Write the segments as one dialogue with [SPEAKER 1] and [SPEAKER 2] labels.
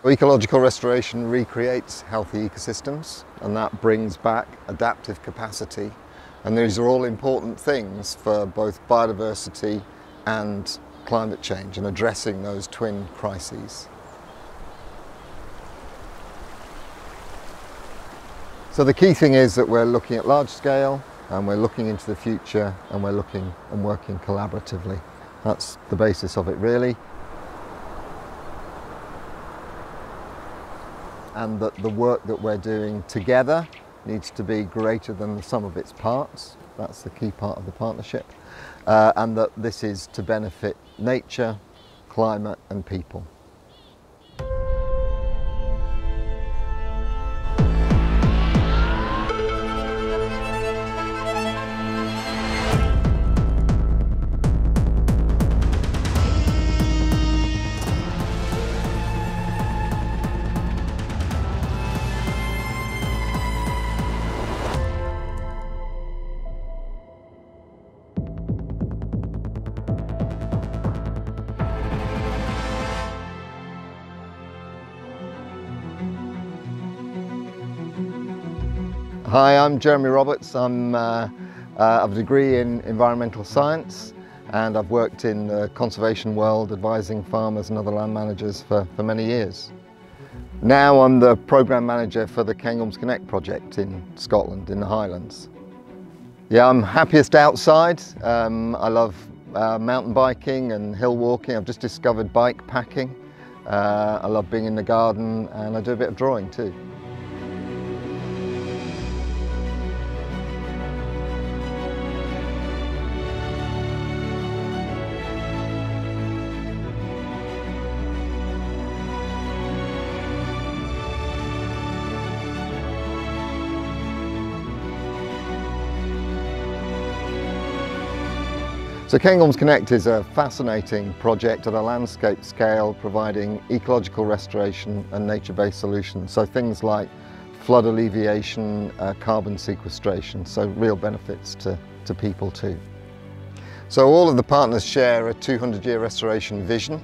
[SPEAKER 1] Ecological restoration recreates healthy ecosystems, and that brings back adaptive capacity, and these are all important things for both biodiversity and climate change and addressing those twin crises. So the key thing is that we're looking at large scale, and we're looking into the future, and we're looking and working collaboratively. That's the basis of it, really. And that the work that we're doing together needs to be greater than the sum of its parts. That's the key part of the partnership. And that this is to benefit nature, climate and people. Hi, I'm Jeremy Roberts. I have a degree in environmental science, and I've worked in the conservation world advising farmers and other land managers for many years. Now I'm the programme manager for the Cairngorms Connect project in Scotland, in the Highlands. Yeah, I'm happiest outside. I love mountain biking and hill walking. I've just discovered bike packing. I love being in the garden, and I do a bit of drawing too. So Cairngorms Connect is a fascinating project at a landscape scale, providing ecological restoration and nature-based solutions. So things like flood alleviation, carbon sequestration, so real benefits to people too. So all of the partners share a 200-year restoration vision,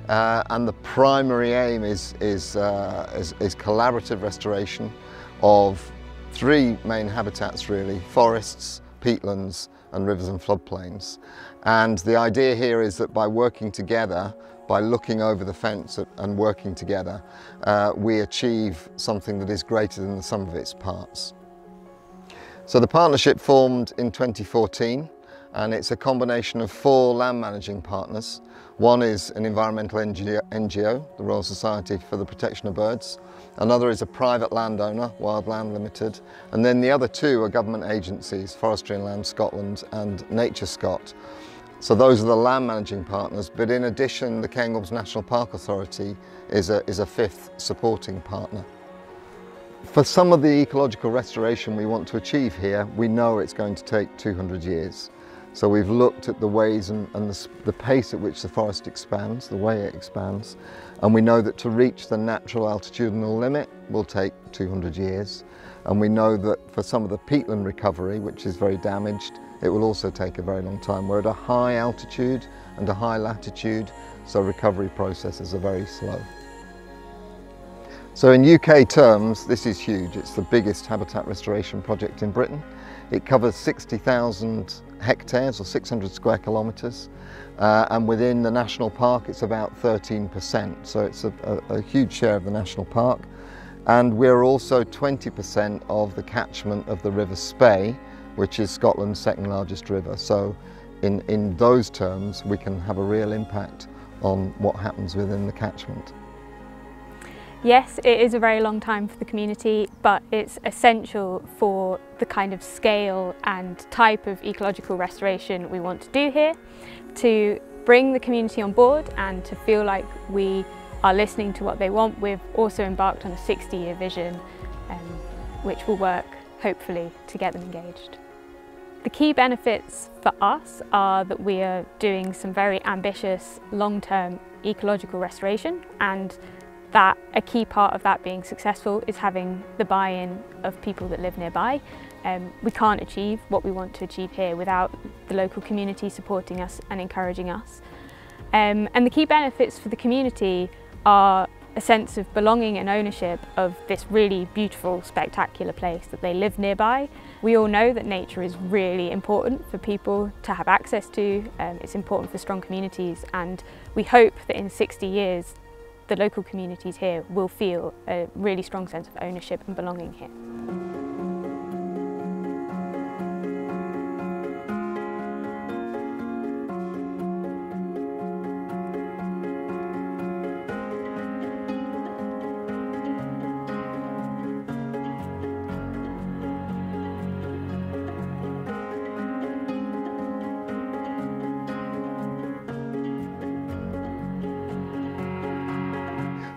[SPEAKER 1] and the primary aim is collaborative restoration of three main habitats really: forests, peatlands and rivers and floodplains. And the idea here is that by working together, by looking over the fence and working together, we achieve something that is greater than the sum of its parts. So the partnership formed in 2014, and it's a combination of 4 land managing partners. One is an environmental NGO, the Royal Society for the Protection of Birds. Another is a private landowner, Wildland Limited. And then the other 2 are government agencies, Forestry and Land Scotland and Nature Scot. So those are the land managing partners, but in addition, the Cairngorms National Park Authority is a 5th supporting partner. For some of the ecological restoration we want to achieve here, we know it's going to take 200 years. So we've looked at the ways and the pace at which the forest expands, the way it expands, and we know that to reach the natural altitudinal limit will take 200 years. And we know that for some of the peatland recovery, which is very damaged, it will also take a very long time. We're at a high altitude and a high latitude, so recovery processes are very slow. So in UK terms, this is huge. It's the biggest habitat restoration project in Britain. It covers 60,000 hectares or 600 square kilometres, and within the national park it's about 13%, so it's a huge share of the national park. And we're also 20% of the catchment of the River Spey, which is Scotland's 2nd largest river. So in those terms we can have a real impact on what happens within the catchment.
[SPEAKER 2] Yes, it is a very long time for the community, but it's essential for the kind of scale and type of ecological restoration we want to do here, to bring the community on board and to feel like we are listening to what they want. We've also embarked on a 60-year vision, which will work, hopefully, to get them engaged. The key benefits for us are that we are doing some very ambitious long-term ecological restoration, and that a key part of that being successful is having the buy-in of people that live nearby. We can't achieve what we want to achieve here without the local community supporting us and encouraging us. And the key benefits for the community are a sense of belonging and ownership of this really beautiful, spectacular place that they live nearby. We all know that nature is really important for people to have access to. It's important for strong communities, and we hope that in 60 years the local communities here will feel a really strong sense of ownership and belonging here.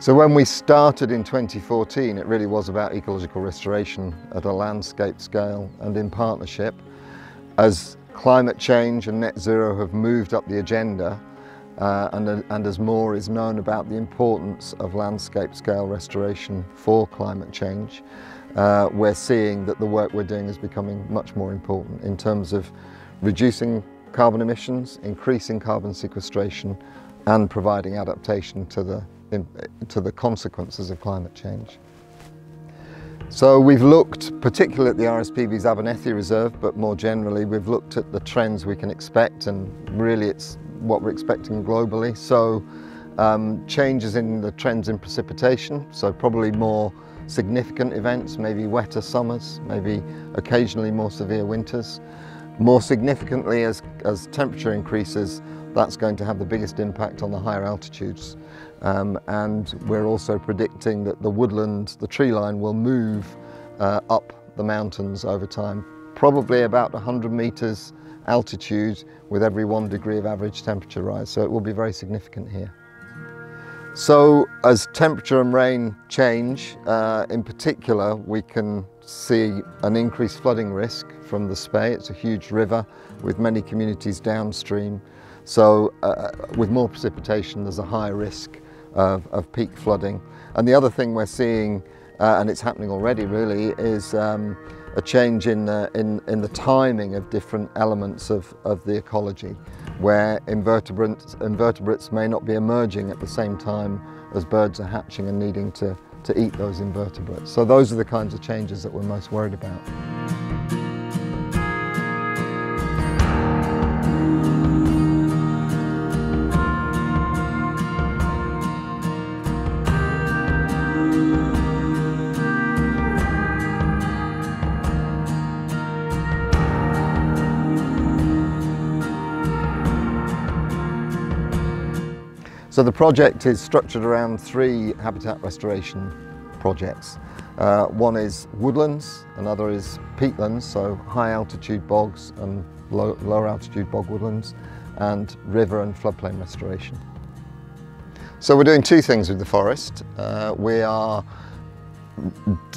[SPEAKER 1] So when we started in 2014, it really was about ecological restoration at a landscape scale and in partnership. As climate change and net zero have moved up the agenda, and as more is known about the importance of landscape scale restoration for climate change, we're seeing that the work we're doing is becoming much more important in terms of reducing carbon emissions, increasing carbon sequestration, and providing adaptation to the consequences of climate change. So we've looked particularly at the RSPB's Abernethy Reserve, but more generally we've looked at the trends we can expect, and really it's what we're expecting globally. So changes in the trends in precipitation, so probably more significant events, maybe wetter summers, maybe occasionally more severe winters. More significantly, as temperature increases, that's going to have the biggest impact on the higher altitudes. And we're also predicting that the woodland, the tree line, will move up the mountains over time, probably about 100 meters altitude with every 1 degree of average temperature rise. So it will be very significant here. So as temperature and rain change, in particular, we can see an increased flooding risk from the Spey. It's a huge river with many communities downstream. So with more precipitation, there's a higher risk of peak flooding. And the other thing we're seeing, and it's happening already really, is a change in the timing of different elements of the ecology, where invertebrates may not be emerging at the same time as birds are hatching and needing to eat those invertebrates. So those are the kinds of changes that we're most worried about. So the project is structured around 3 habitat restoration projects. One is woodlands, another is peatlands, so high altitude bogs and lower altitude bog woodlands, and river and floodplain restoration. So we're doing 2 things with the forest. We are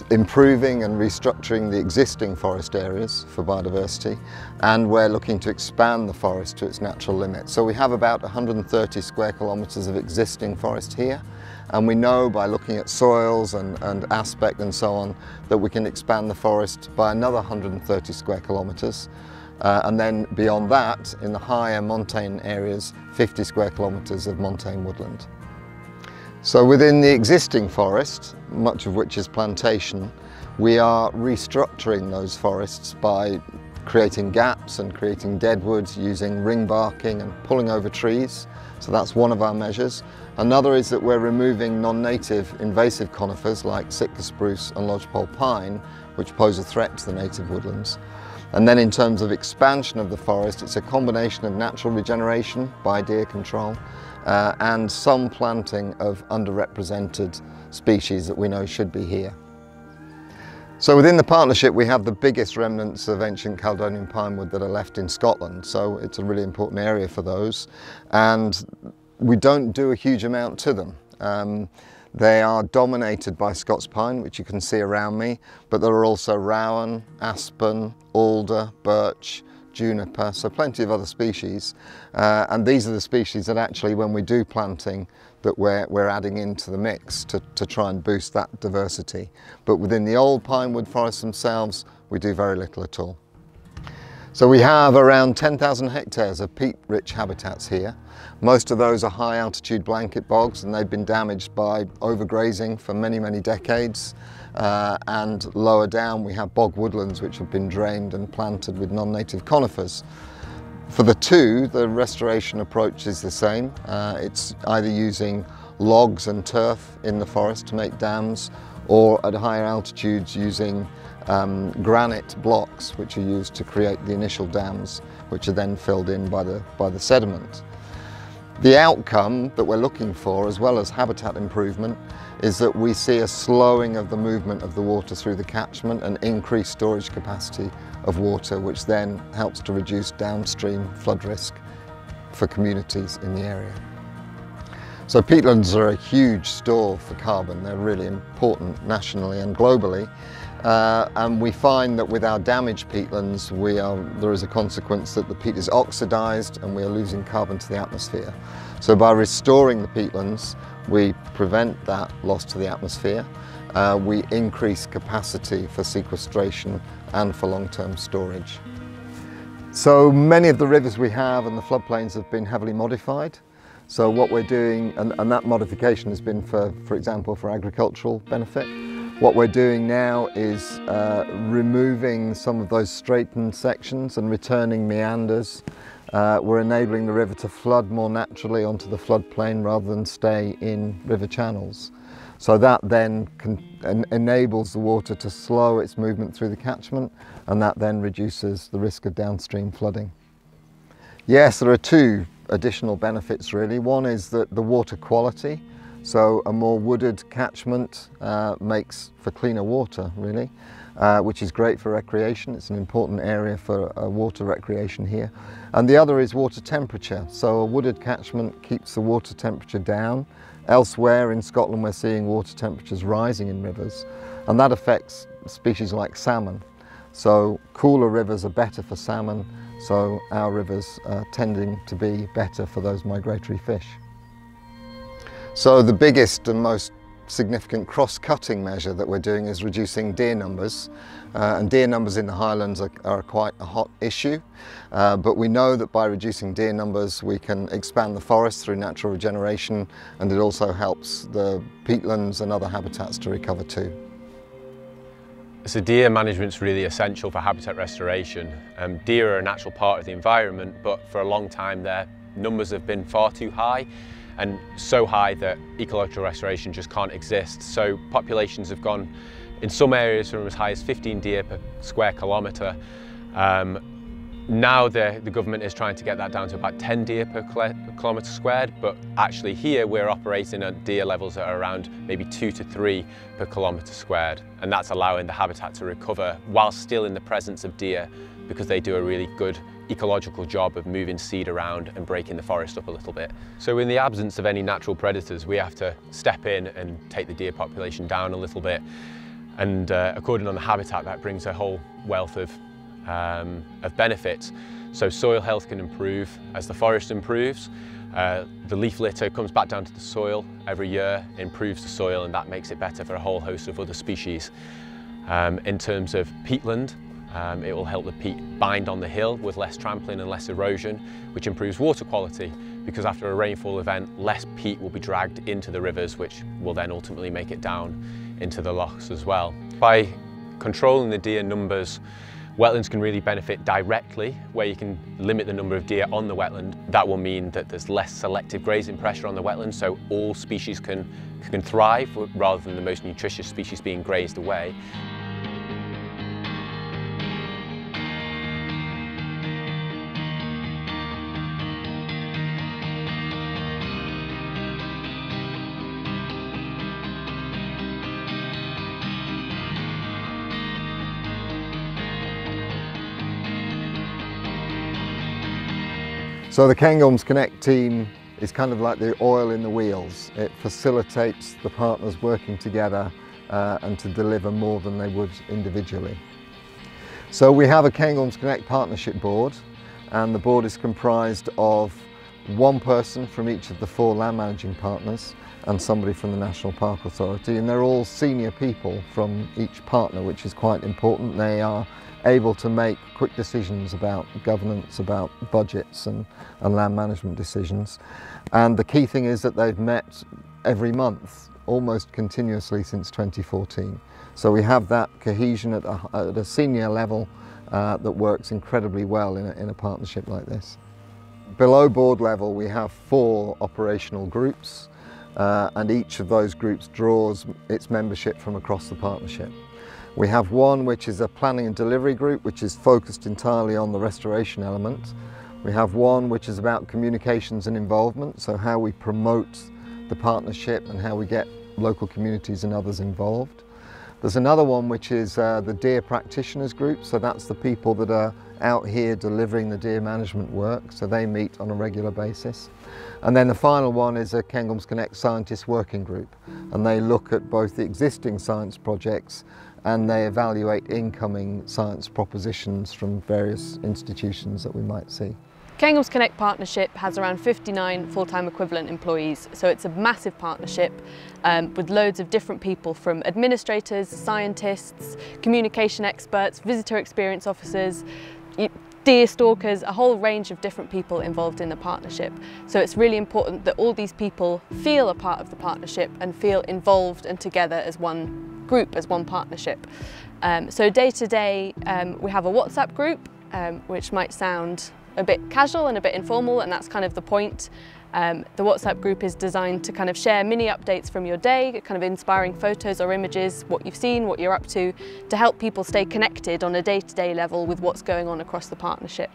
[SPEAKER 1] improving and restructuring the existing forest areas for biodiversity, and we're looking to expand the forest to its natural limit. So we have about 130 square kilometres of existing forest here, and we know by looking at soils and aspect and so on that we can expand the forest by another 130 square kilometres, and then beyond that, in the higher montane areas, 50 square kilometres of montane woodland. So within the existing forest, much of which is plantation, we are restructuring those forests by creating gaps and creating deadwoods using ring barking and pulling over trees. So that's one of our measures. Another is that we're removing non-native invasive conifers like Sitka spruce and lodgepole pine, which pose a threat to the native woodlands. And then in terms of expansion of the forest, it's a combination of natural regeneration by deer control and some planting of underrepresented species that we know should be here. So within the partnership we have the biggest remnants of ancient Caledonian pinewood that are left in Scotland, so it's a really important area for those, and we don't do a huge amount to them. They are dominated by Scots pine, which you can see around me, but there are also rowan, aspen, alder, birch, juniper, so plenty of other species, and these are the species that actually when we do planting that we're adding into the mix to try and boost that diversity. But within the old pinewood forests themselves we do very little at all. So we have around 10,000 hectares of peat-rich habitats here. Most of those are high altitude blanket bogs, and they've been damaged by overgrazing for many, many decades. And lower down we have bog woodlands which have been drained and planted with non-native conifers. For the two, the restoration approach is the same. It's either using logs and turf in the forest to make dams, or at higher altitudes using granite blocks which are used to create the initial dams, which are then filled in by the sediment. The outcome that we're looking for, as well as habitat improvement, is that we see a slowing of the movement of the water through the catchment and increased storage capacity of water, which then helps to reduce downstream flood risk for communities in the area. So peatlands are a huge store for carbon. They're really important nationally and globally. And we find that with our damaged peatlands, there is a consequence that the peat is oxidized and we are losing carbon to the atmosphere. So by restoring the peatlands, we prevent that loss to the atmosphere. We increase capacity for sequestration and for long-term storage. So many of the rivers we have and the floodplains have been heavily modified. So what we're doing, and that modification has been for example, for agricultural benefit. What we're doing now is removing some of those straightened sections and returning meanders. We're enabling the river to flood more naturally onto the floodplain rather than stay in river channels. So that then enables the water to slow its movement through the catchment, and that then reduces the risk of downstream flooding. Yes, there are two additional benefits really. One is that the water quality. So a more wooded catchment makes for cleaner water really, which is great for recreation. It's an important area for water recreation here. And the other is water temperature. So a wooded catchment keeps the water temperature down. Elsewhere in Scotland we're seeing water temperatures rising in rivers, and that affects species like salmon. So cooler rivers are better for salmon, so our rivers are tending to be better for those migratory fish. So the biggest and most significant cross-cutting measure that we're doing is reducing deer numbers. And deer numbers in the Highlands are quite a hot issue. But we know that by reducing deer numbers we can expand the forest through natural regeneration, and it also helps the peatlands and other habitats to recover too.
[SPEAKER 3] So deer management is really essential for habitat restoration. Deer are a natural part of the environment, but for a long time their numbers have been far too high, and so high that ecological restoration just can't exist. So populations have gone in some areas from as high as 15 deer per square kilometre. Now the government is trying to get that down to about 10 deer per kilometre squared, but actually here we're operating at deer levels that are around maybe 2 to 3 per kilometre squared, and that's allowing the habitat to recover while still in the presence of deer, because they do a really good ecological job of moving seed around and breaking the forest up a little bit. So in the absence of any natural predators, we have to step in and take the deer population down a little bit, and according on the habitat, that brings a whole wealth of benefits. So soil health can improve as the forest improves. The leaf litter comes back down to the soil every year, improves the soil, and that makes it better for a whole host of other species. In terms of peatland, it will help the peat bind on the hill with less trampling and less erosion, which improves water quality, because after a rainfall event, less peat will be dragged into the rivers, which will then ultimately make it down into the lochs as well. By controlling the deer numbers, wetlands can really benefit directly, where you can limit the number of deer on the wetland. That will mean that there's less selective grazing pressure on the wetland, so all species can thrive rather than the most nutritious species being grazed away.
[SPEAKER 1] So the Cairngorms Connect team is kind of like the oil in the wheels. It facilitates the partners working together and to deliver more than they would individually. So we have a Cairngorms Connect partnership board, and the board is comprised of one person from each of the 4 land managing partners and somebody from the National Park Authority, and they're all senior people from each partner, which is quite important. They are able to make quick decisions about governance, about budgets and land management decisions. And the key thing is that they've met every month, almost continuously since 2014. So we have that cohesion at a senior level that works incredibly well in a partnership like this. Below board level we have 4 operational groups, and each of those groups draws its membership from across the partnership. We have one which is a planning and delivery group, which is focused entirely on the restoration element. We have one which is about communications and involvement, so how we promote the partnership and how we get local communities and others involved. There's another one which is the deer practitioners group, so that's the people that are out here delivering the deer management work, so they meet on a regular basis. And then the final one is a Cairngorms Connect Scientists Working Group, and they look at both the existing science projects and they evaluate incoming science propositions from various institutions that we might see.
[SPEAKER 4] Cairngorms Connect Partnership has around 59 full-time equivalent employees, so it's a massive partnership with loads of different people, from administrators, scientists, communication experts, visitor experience officers, deer stalkers, a whole range of different people involved in the partnership. So it's really important that all these people feel a part of the partnership and feel involved and together as one group, as one partnership. So day to day we have a WhatsApp group, which might sound a bit casual and a bit informal, and that's kind of the point. The WhatsApp group is designed to kind of share mini updates from your day, kind of inspiring photos or images, what you've seen, what you're up to help people stay connected on a day-to-day level with what's going on across the partnership.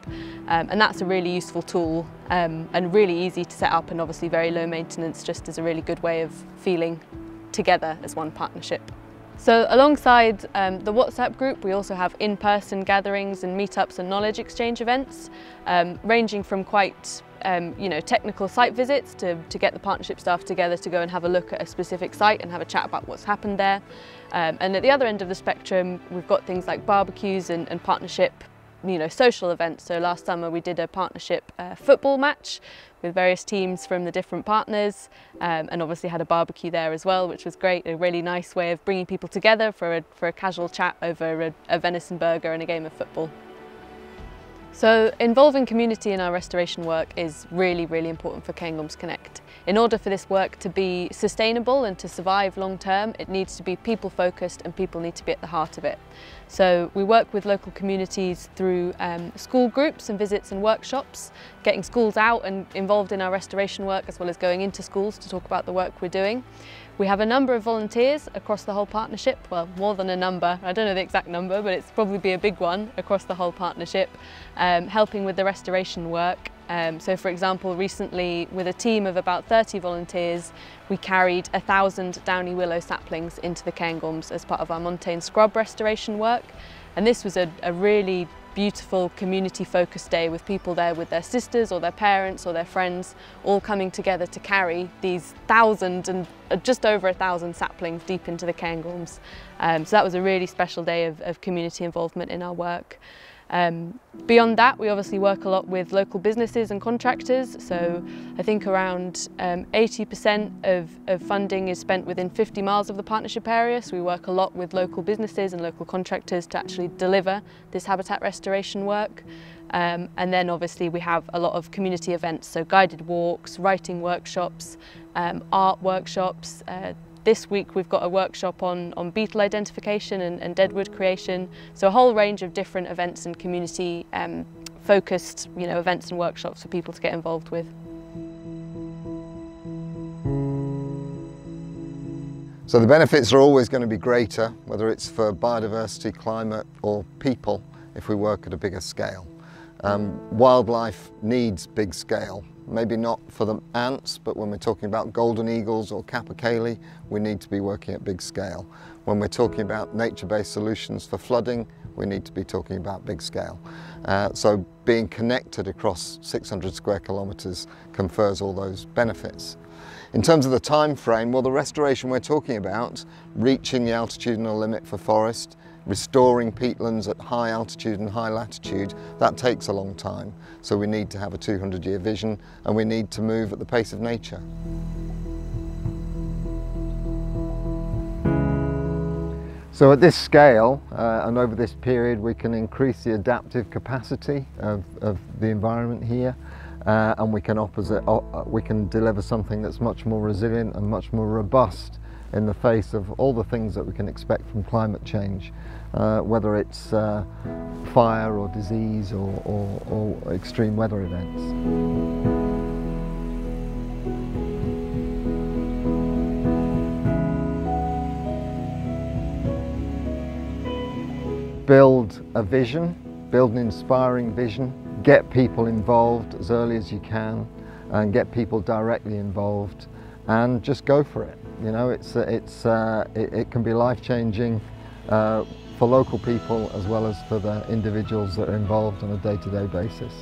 [SPEAKER 4] And that's a really useful tool and really easy to set up, and obviously very low maintenance, just as a really good way of feeling together as one partnership. So alongside the WhatsApp group, we also have in-person gatherings and meetups and knowledge exchange events, ranging from quite technical site visits to get the partnership staff together to go and have a look at a specific site and have a chat about what's happened there. And at the other end of the spectrum, we've got things like barbecues and partnership social events. So last summer we did a partnership football match with various teams from the different partners, and obviously had a barbecue there as well, which was great. A really nice way of bringing people together for a casual chat over a venison burger and a game of football. So involving community in our restoration work is really, really important for Cairngorms Connect. In order for this work to be sustainable and to survive long term, it needs to be people focused and people need to be at the heart of it. So we work with local communities through school groups and visits and workshops, getting schools out and involved in our restoration work, as well as going into schools to talk about the work we're doing. We have a number of volunteers across the whole partnership, well, more than a number, I don't know the exact number, but it's probably be a big one across the whole partnership, helping with the restoration work. So for example, recently with a team of about 30 volunteers, we carried 1,000 downy willow saplings into the Cairngorms as part of our montane scrub restoration work. And this was a really beautiful community-focused day with people there with their sisters or their parents or their friends, all coming together to carry these 1,000 and just over 1,000 saplings deep into the Cairngorms. So that was a really special day of community involvement in our work. Beyond that, we obviously work a lot with local businesses and contractors, so I think around 80% of funding is spent within 50 miles of the partnership area, so we work a lot with local businesses and local contractors to actually deliver this habitat restoration work. And then obviously we have a lot of community events, so guided walks, writing workshops, art workshops. This week we've got a workshop on beetle identification and deadwood creation, so a whole range of different events and community focused events and workshops for people to get involved with.
[SPEAKER 1] So the benefits are always going to be greater, whether it's for biodiversity, climate or people, if we work at a bigger scale. Wildlife needs big scale. Maybe not for the ants, but when we're talking about golden eagles or capercaillie, we need to be working at big scale. When we're talking about nature-based solutions for flooding, we need to be talking about big scale. So being connected across 600 square kilometres confers all those benefits. In terms of the time frame, well, the restoration we're talking about, reaching the altitudinal limit for forest, restoring peatlands at high altitude and high latitude, that takes a long time. So we need to have a 200-year vision, and we need to move at the pace of nature. So at this scale and over this period, we can increase the adaptive capacity of the environment here, and we can deliver something that's much more resilient and much more robust in the face of all the things that we can expect from climate change, whether it's fire or disease or extreme weather events. Build a vision, build an inspiring vision, get people involved as early as you can, and get people directly involved, and just go for it. You know, it can be life-changing for local people as well as for the individuals that are involved on a day-to-day basis.